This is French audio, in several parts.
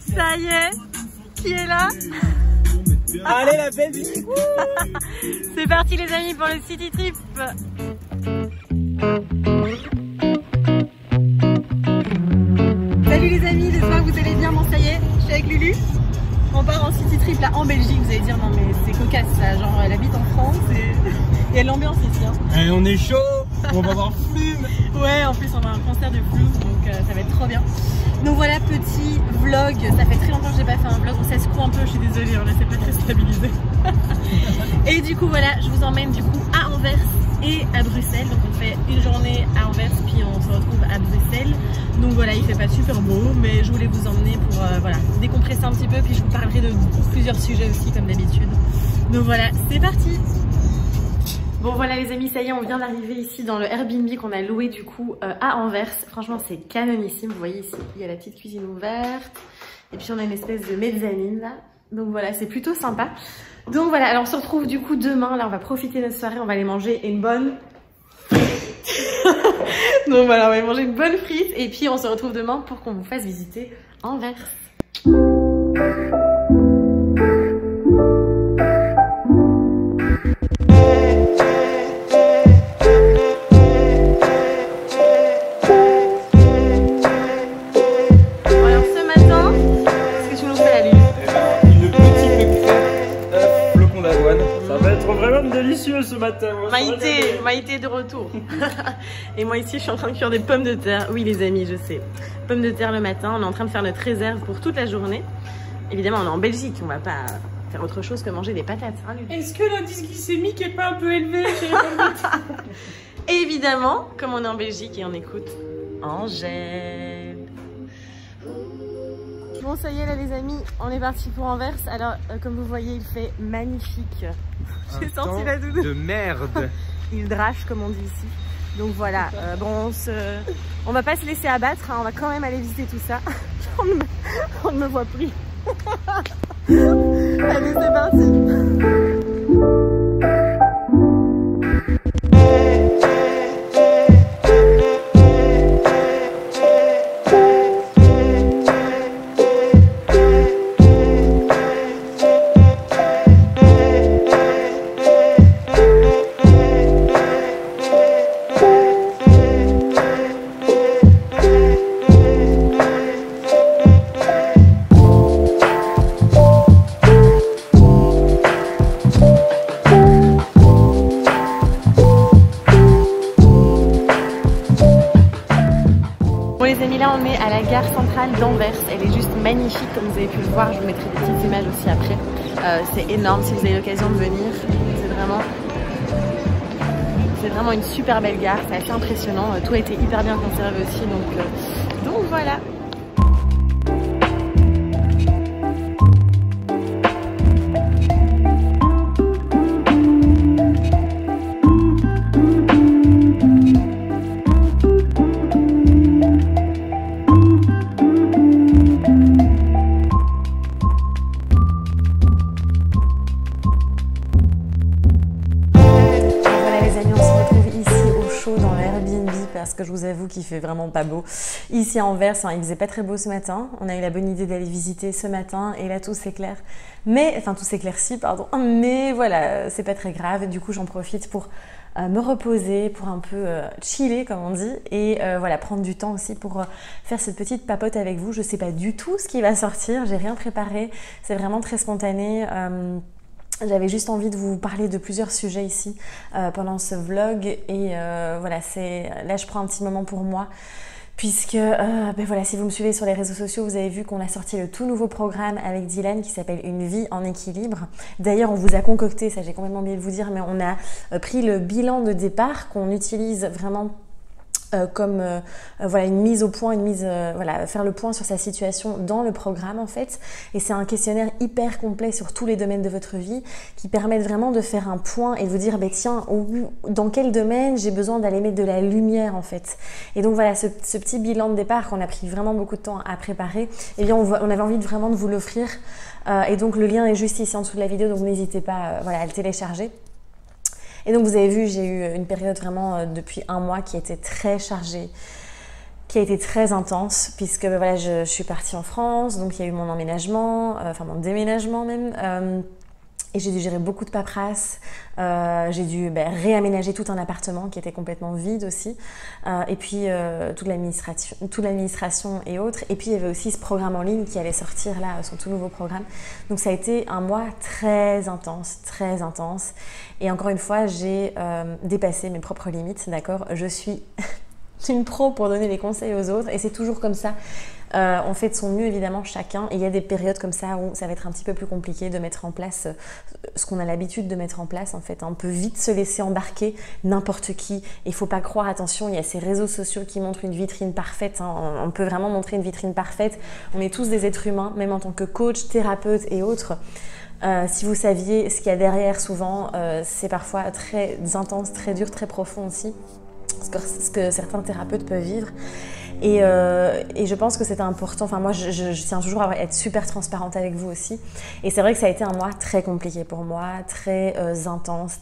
Ça y est, qui est là? Allez la belle. C'est parti les amis pour le city trip. Salut les amis, j'espère que vous allez bien. Bon ça y est, je suis avec Lulu. On part en city trip là en Belgique. Vous allez dire non mais c'est cocasse ça, genre elle habite en France et il y a de l'ambiance ici hein. Allez, on est chaud, on va voir Flume. Ouais, en plus on a un concert de Flume donc ça va être trop bien. Donc voilà, petit vlog, ça fait très longtemps que j'ai pas fait un vlog, on s'escroue un peu, je suis désolée, on c'est pas très stabilisé. Et du coup voilà, je vous emmène du coup à Anvers et à Bruxelles. Donc on fait une journée à Anvers puis on se retrouve à Bruxelles. Donc voilà, il fait pas super beau mais je voulais vous emmener pour voilà, décompresser un petit peu puis je vous parlerai de plusieurs sujets aussi comme d'habitude. Donc voilà, c'est parti. Bon voilà les amis, ça y est, on vient d'arriver ici dans le Airbnb qu'on a loué du coup à Anvers. Franchement c'est canonissime, vous voyez ici, il y a la petite cuisine ouverte. Et puis on a une espèce de mezzanine là. Donc voilà, c'est plutôt sympa. Donc voilà, alors on se retrouve du coup demain, là on va profiter de notre soirée, on va aller manger une bonne... Donc voilà, on va aller manger une bonne frite et puis on se retrouve demain pour qu'on vous fasse visiter Anvers. Ce matin. Maïté de retour. Et moi ici je suis en train de cuire des pommes de terre. Oui les amis, je sais. Pommes de terre le matin, on est en train de faire notre réserve pour toute la journée. Évidemment on est en Belgique, on va pas faire autre chose que manger des patates. Hein, est-ce que l'indice glycémique est pas un peu élevé? Et évidemment, comme on est en Belgique et on écoute Angèle. Bon ça y est là les amis, on est parti pour Anvers. Alors comme vous voyez il fait magnifique. J'ai senti la doudoune. De merde. Il drache comme on dit ici. Donc voilà, bon on va pas se laisser abattre, hein, on va quand même aller visiter tout ça. On ne me voit plus. Allez c'est parti. Là on est à la gare centrale d'Anvers, elle est juste magnifique comme vous avez pu le voir, je vous mettrai des petites images aussi après. C'est énorme si vous avez l'occasion de venir, c'est vraiment une super belle gare, c'est assez impressionnant, tout a été hyper bien conservé aussi donc voilà. Parce que je vous avoue qu'il fait vraiment pas beau. Ici à Anvers, hein, il faisait pas très beau ce matin. On a eu la bonne idée d'aller visiter ce matin et là tout s'éclaire. Enfin tout s'éclaircit, pardon. Mais voilà, c'est pas très grave. Du coup, j'en profite pour me reposer, pour un peu chiller comme on dit. Et voilà, prendre du temps aussi pour faire cette petite papote avec vous. Je sais pas du tout ce qui va sortir. J'ai rien préparé. C'est vraiment très spontané. J'avais juste envie de vous parler de plusieurs sujets ici pendant ce vlog et voilà, là je prends un petit moment pour moi puisque ben voilà, si vous me suivez sur les réseaux sociaux, vous avez vu qu'on a sorti le tout nouveau programme avec Dylan qui s'appelle Une vie en équilibre. D'ailleurs, on vous a concocté, ça j'ai complètement oublié de vous dire, mais on a pris le bilan de départ qu'on utilise vraiment comme voilà, une mise au point, voilà, faire le point sur sa situation dans le programme en fait. Et c'est un questionnaire hyper complet sur tous les domaines de votre vie qui permettent vraiment de faire un point et de vous dire bah, tiens, dans quel domaine j'ai besoin d'aller mettre de la lumière en fait. Et donc voilà, ce petit bilan de départ qu'on a pris vraiment beaucoup de temps à préparer, eh bien on avait envie vraiment de vous l'offrir. Et donc le lien est juste ici en dessous de la vidéo, donc n'hésitez pas voilà, à le télécharger. Et donc vous avez vu, j'ai eu une période vraiment depuis un mois qui était très chargée, qui a été très intense puisque voilà, je suis partie en France, donc il y a eu mon emménagement, enfin mon déménagement même. Et j'ai dû gérer beaucoup de paperasse, j'ai dû réaménager tout un appartement qui était complètement vide aussi, et puis toute l'administration et autres. Et puis il y avait aussi ce programme en ligne qui allait sortir là, son tout nouveau programme. Donc ça a été un mois très intense, très intense. Et encore une fois, j'ai dépassé mes propres limites, d'accord. Je suis une pro pour donner des conseils aux autres et c'est toujours comme ça. On fait de son mieux évidemment chacun et il y a des périodes comme ça où ça va être un petit peu plus compliqué de mettre en place ce qu'on a l'habitude de mettre en place en fait. On peut vite se laisser embarquer n'importe qui. Il faut pas croire, attention, il y a ces réseaux sociaux qui montrent une vitrine parfaite, hein. On peut vraiment montrer une vitrine parfaite. On est tous des êtres humains, même en tant que coach, thérapeute et autres. Si vous saviez ce qu'il y a derrière, souvent c'est parfois très intense, très dur, très profond aussi, ce que certains thérapeutes peuvent vivre. Et je pense que c'était important. Enfin, moi, je tiens toujours à être super transparente avec vous aussi. Et c'est vrai que ça a été un mois très compliqué pour moi, très intense,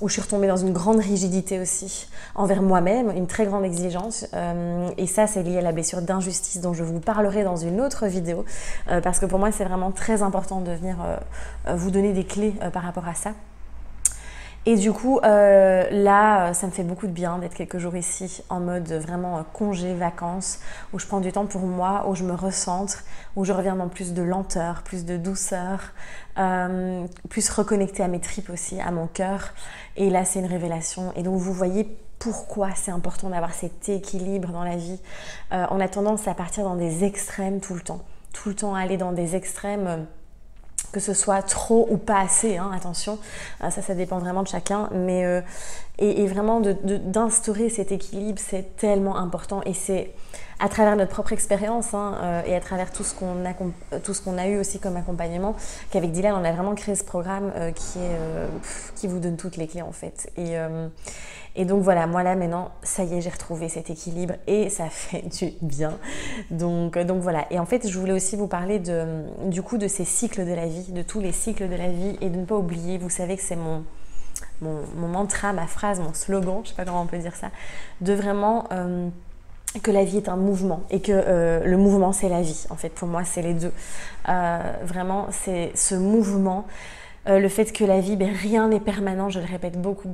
où je suis retombée dans une grande rigidité aussi envers moi-même, une très grande exigence. Et ça, c'est lié à la blessure d'injustice dont je vous parlerai dans une autre vidéo. Parce que pour moi, c'est vraiment très important de venir vous donner des clés par rapport à ça. Et du coup, là, ça me fait beaucoup de bien d'être quelques jours ici en mode vraiment congé, vacances, où je prends du temps pour moi, où je me recentre, où je reviens dans plus de lenteur, plus de douceur, plus reconnectée à mes tripes aussi, à mon cœur. Et là, c'est une révélation. Et donc, vous voyez pourquoi c'est important d'avoir cet équilibre dans la vie. On a tendance à partir dans des extrêmes tout le temps à aller dans des extrêmes. Que ce soit trop ou pas assez, hein, attention, ça dépend vraiment de chacun, mais et vraiment d'instaurer cet équilibre, c'est tellement important et c'est à travers notre propre expérience et à travers tout ce qu'on a eu aussi comme accompagnement, qu'avec Dylan on a vraiment créé ce programme qui vous donne toutes les clés en fait. Et donc voilà, moi là maintenant, ça y est, j'ai retrouvé cet équilibre et ça fait du bien. Donc voilà. Et en fait, je voulais aussi vous parler du coup de ces cycles de la vie, de tous les cycles de la vie et de ne pas oublier, vous savez que c'est mon mantra, ma phrase, mon slogan, je sais pas comment on peut dire ça, de vraiment que la vie est un mouvement et que le mouvement c'est la vie. En fait, pour moi, c'est les deux. Vraiment, c'est ce mouvement, le fait que la vie, rien n'est permanent, je le répète beaucoup.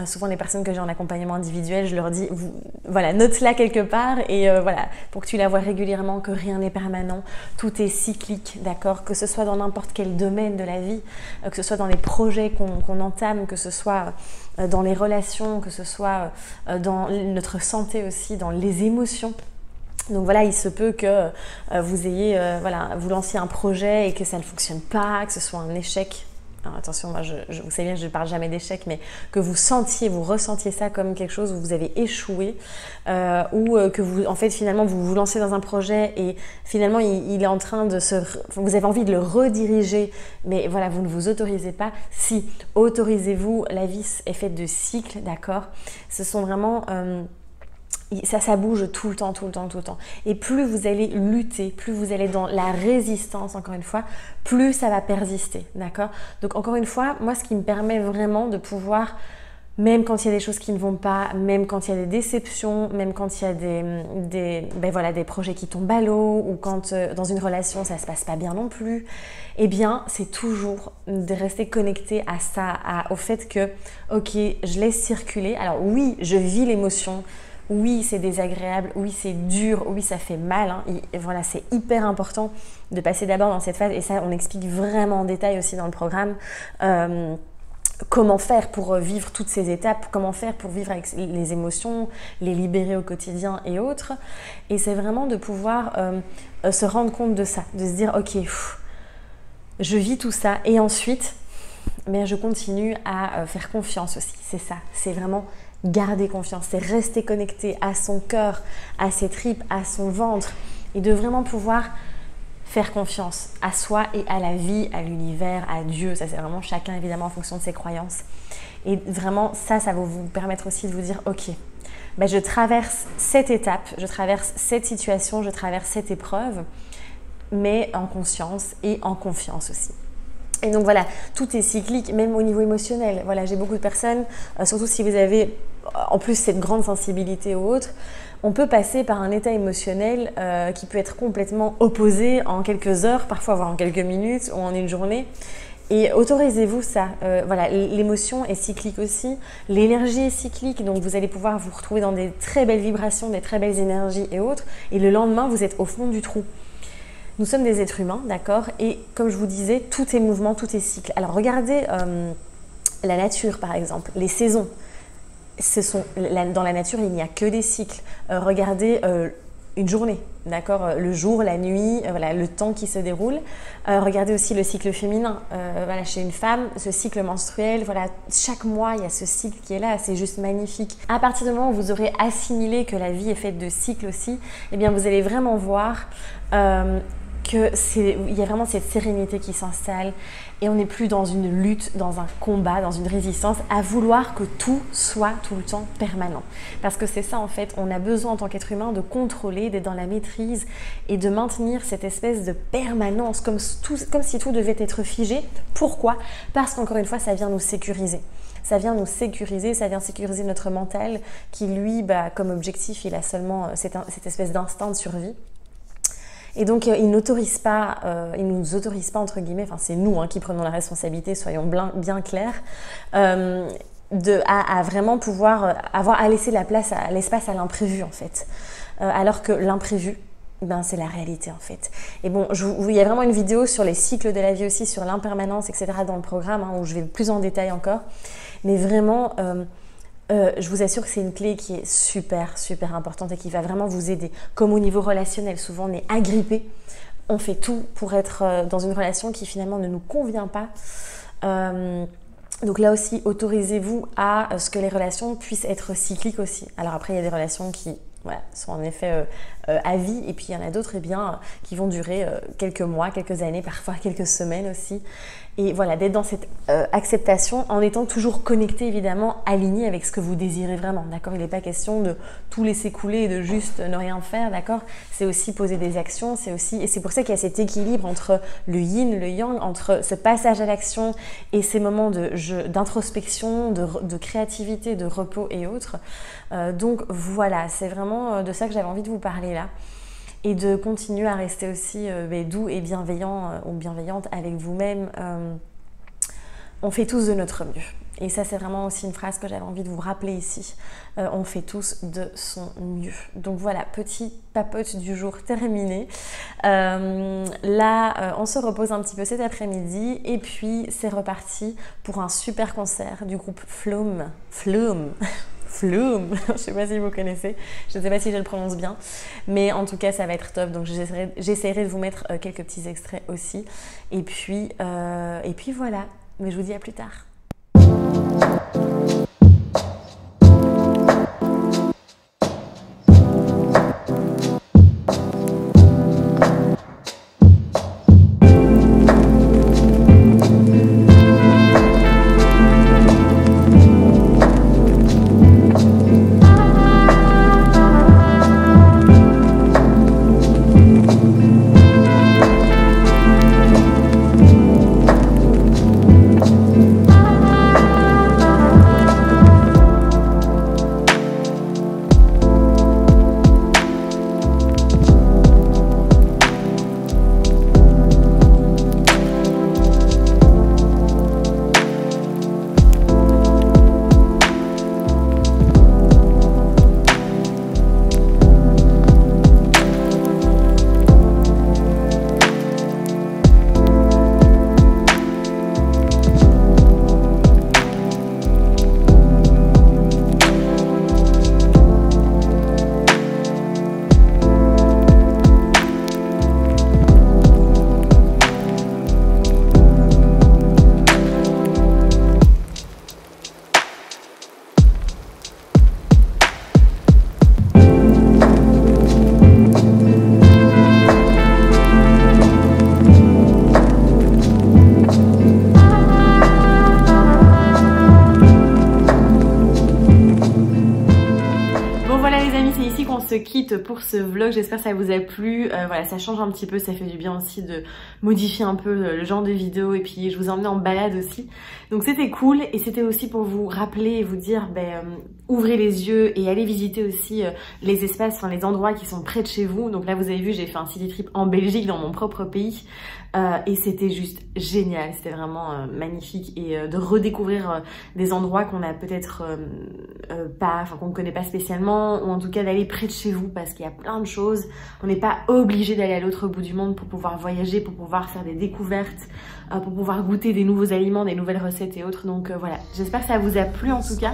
Souvent les personnes que j'ai en accompagnement individuel, je leur dis, voilà, note-la quelque part et voilà, pour que tu la vois régulièrement, que rien n'est permanent, tout est cyclique, d'accord, que ce soit dans n'importe quel domaine de la vie, que ce soit dans les projets qu'on entame, que ce soit dans les relations, que ce soit dans notre santé aussi, dans les émotions. Donc voilà, il se peut que vous ayez, vous lanciez un projet et que ça ne fonctionne pas, que ce soit un échec. Alors attention, moi vous savez bien, je ne parle jamais d'échec, mais que vous ressentiez ça comme quelque chose où vous avez échoué ou que vous, en fait, finalement, vous vous lancez dans un projet et finalement, il est en train de vous avez envie de le rediriger, mais voilà, vous ne vous autorisez pas. Si, autorisez-vous, la vie est faite de cycles, d'accord? Ce sont vraiment... ça bouge tout le temps. Et plus vous allez lutter, plus vous allez dans la résistance, encore une fois, plus ça va persister, d'accord? Donc encore une fois, moi ce qui me permet vraiment de pouvoir, même quand il y a des choses qui ne vont pas, même quand il y a des déceptions, même quand il y a des projets qui tombent à l'eau ou quand dans une relation ça se passe pas bien non plus, eh bien c'est toujours de rester connecté à ça, au fait que ok, je laisse circuler. Alors oui, je vis l'émotion. Oui, c'est désagréable, oui, c'est dur, oui, ça fait mal. Et voilà, c'est hyper important de passer d'abord dans cette phase. Et ça, on explique vraiment en détail aussi dans le programme comment faire pour vivre toutes ces étapes, comment faire pour vivre avec les émotions, les libérer au quotidien et autres. Et c'est vraiment de pouvoir se rendre compte de ça, de se dire, ok, je vis tout ça. Et ensuite, je continue à faire confiance aussi. C'est ça, c'est vraiment... garder confiance, c'est rester connecté à son cœur, à ses tripes, à son ventre et de vraiment pouvoir faire confiance à soi et à la vie, à l'univers, à Dieu. Ça, c'est vraiment chacun évidemment en fonction de ses croyances. Et vraiment, ça va vous permettre aussi de vous dire, ok, je traverse cette étape, je traverse cette situation, je traverse cette épreuve, mais en conscience et en confiance aussi. Et donc voilà, tout est cyclique, même au niveau émotionnel. Voilà, j'ai beaucoup de personnes, surtout si vous avez en plus cette grande sensibilité ou autre, on peut passer par un état émotionnel qui peut être complètement opposé en quelques heures, parfois voire en quelques minutes ou en une journée. Et autorisez-vous ça. Voilà, l'émotion est cyclique aussi, l'énergie est cyclique, donc vous allez pouvoir vous retrouver dans des très belles vibrations, des très belles énergies et autres, et le lendemain, vous êtes au fond du trou. Nous sommes des êtres humains, d'accord? Et comme je vous disais, tout est mouvement, tout est cycle. Alors regardez la nature, par exemple, les saisons. Dans la nature, il n'y a que des cycles. Regardez une journée, d'accord? Le jour, la nuit, voilà, le temps qui se déroule. Regardez aussi le cycle féminin. Voilà, chez une femme, ce cycle menstruel, voilà, chaque mois, il y a ce cycle qui est là, c'est juste magnifique. À partir du moment où vous aurez assimilé que la vie est faite de cycles aussi, eh bien, vous allez vraiment voir il y a vraiment cette sérénité qui s'installe et on n'est plus dans une lutte, dans un combat, dans une résistance à vouloir que tout soit tout le temps permanent. Parce que c'est ça en fait, on a besoin en tant qu'être humain de contrôler, d'être dans la maîtrise et de maintenir cette espèce de permanence comme si tout devait être figé. Pourquoi? Parce qu'encore une fois, ça vient nous sécuriser. Ça vient nous sécuriser, ça vient sécuriser notre mental qui lui, comme objectif, il a seulement cette espèce d'instinct de survie. Et donc, il nous autorise pas, entre guillemets, enfin c'est nous qui prenons la responsabilité, soyons bien clairs, à vraiment pouvoir à laisser la place à l'espace à l'imprévu en fait. Alors que l'imprévu, c'est la réalité en fait. Et bon, il y a vraiment une vidéo sur les cycles de la vie aussi, sur l'impermanence, etc. dans le programme, où je vais plus en détail encore. Mais vraiment... je vous assure que c'est une clé qui est super, super importante et qui va vraiment vous aider. Comme au niveau relationnel, souvent on est agrippé, on fait tout pour être dans une relation qui finalement ne nous convient pas. Donc là aussi, autorisez-vous à ce que les relations puissent être cycliques aussi. Alors après, il y a des relations qui sont en effet à vie et puis il y en a d'autres qui vont durer quelques mois, quelques années, parfois quelques semaines aussi. Et voilà, d'être dans cette acceptation en étant toujours connecté, évidemment, aligné avec ce que vous désirez vraiment, d'accord? Il n'est pas question de tout laisser couler et de juste ne rien faire, d'accord? C'est aussi poser des actions, et c'est pour ça qu'il y a cet équilibre entre le yin, le yang, entre ce passage à l'action et ces moments d'introspection, de créativité, de repos et autres. Donc voilà, c'est vraiment de ça que j'avais envie de vous parler là. Et de continuer à rester aussi doux et bienveillant ou bienveillante avec vous-même. On fait tous de notre mieux. Et ça, c'est vraiment aussi une phrase que j'avais envie de vous rappeler ici. On fait tous de son mieux. Donc voilà, petit papote du jour terminé. Là, on se repose un petit peu cet après-midi. Et puis, c'est reparti pour un super concert du groupe Flume. Flume, je ne sais pas si vous connaissez, je ne sais pas si je le prononce bien, mais en tout cas ça va être top, donc j'essaierai de vous mettre quelques petits extraits aussi, et puis voilà, mais je vous dis à plus tard. se quitte pour ce vlog, j'espère que ça vous a plu. Voilà, ça change un petit peu, ça fait du bien aussi de modifier un peu le genre de vidéo, et puis je vous ai emmené en balade aussi. Donc c'était cool, et c'était aussi pour vous rappeler et vous dire, ouvrez les yeux et allez visiter aussi les espaces, enfin les endroits qui sont près de chez vous. Donc là vous avez vu, j'ai fait un city trip en Belgique, dans mon propre pays, et c'était juste génial, c'était vraiment magnifique, et de redécouvrir des endroits qu'on a peut-être pas, enfin qu'on ne connaît pas spécialement, ou en tout cas d'aller près de chez vous, parce qu'il y a plein de choses. On n'est pas obligé d'aller à l'autre bout du monde pour pouvoir voyager, pour pouvoir faire des découvertes, pour pouvoir goûter des nouveaux aliments, des nouvelles recettes et autres. Donc voilà, j'espère que ça vous a plu en tout cas.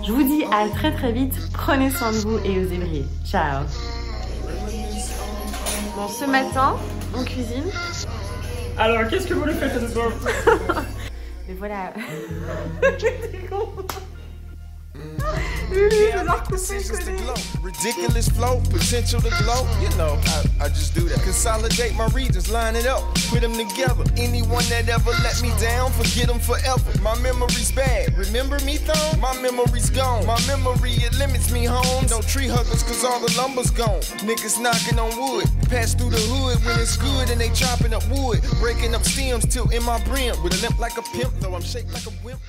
Je vous dis à très très vite, prenez soin de vous et osez briller. Ciao. Bon, ce matin, on cuisine. Alors, qu'est-ce que vous le faites ce soir? Mais voilà. Ridiculous flow, potential to glow. You know, I just do that. Consolidate my regions, line it up, put them together. Anyone that ever let me down, forget them forever. My memory's bad. Remember me, though? My memory's gone. My memory, it limits me home. No tree huggers, cause all the lumber's gone. Niggas knocking on wood. Pass through the hood when it's good and they chopping up wood. Breaking up stems, tilting my brim. With a limp like a pimp, though I'm shaped like a wimp.